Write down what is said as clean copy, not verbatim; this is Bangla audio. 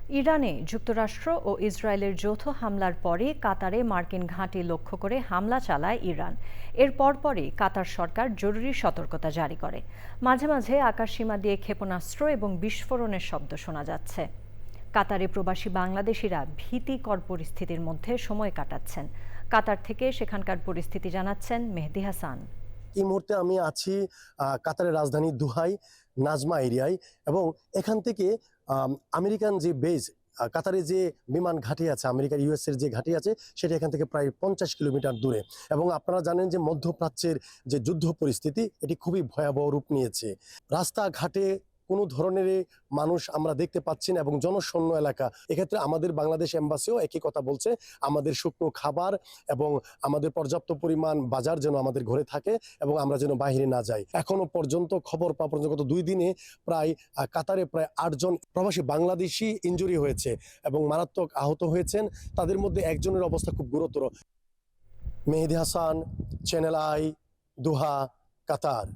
ইরানে যুক্তরাষ্ট্র ও ইসরায়েলের যৌথ হামলার পরে কাতারে মার্কিন ঘাঁটি লক্ষ্য করে হামলা চালায় ইরান। এর পরপরই কাতার সরকার জরুরি সতর্কতা জারি করে। মাঝে মাঝে আকাশসীমা দিয়ে ক্ষেপণাস্ত্র এবং বিস্ফোরণের শব্দ শোনা যাচ্ছে। কাতারে প্রবাসী বাংলাদেশিরা ভীতিকর পরিস্থিতির মধ্যে সময় কাটাচ্ছেন। কাতার থেকে সেখানকার পরিস্থিতি জানাচ্ছেন মেহেদী হাসান। এই মুহূর্তে আমি আছি কাতারের রাজধানী দোহায়, নাজমা এরিয়ায়। এবং এখান থেকে আমেরিকান যে বেজ, কাতারে যে বিমান ঘাঁটি আছে, আমেরিকার ইউএস এর যে ঘাঁটি আছে, সেটা এখান থেকে প্রায় 50 কিলোমিটার দূরে। এবং আপনারা জানেন যে মধ্যপ্রাচ্যের যে যুদ্ধ পরিস্থিতি, এটি খুবই ভয়াবহ রূপ নিয়েছে। রাস্তাঘাটে কোনো ধরনের মানুষ আমরা দেখতে পাচ্ছি না এবং জনশূন্য এলাকা। এক্ষেত্রে আমাদের বাংলাদেশ এম্বাসিও একই কথা বলছে, আমাদের শুকনো খাবার এবং আমাদের পর্যাপ্ত পরিমাণ বাজার যেন আমাদের ঘরে থাকে এবং আমরা যেন বাইরে না যাই। এখনো পর্যন্ত খবর পাওয়া পর্যন্ত গত 2 দিনে প্রায় কাতারে প্রায় 8 জন প্রবাসী বাংলাদেশি ইনজুরি হয়েছে এবং মারাত্মক আহত হয়েছেন। তাদের মধ্যে একজনের অবস্থা খুব গুরুতর। Mehedi Hasan, Channel I, Doha, Qatar.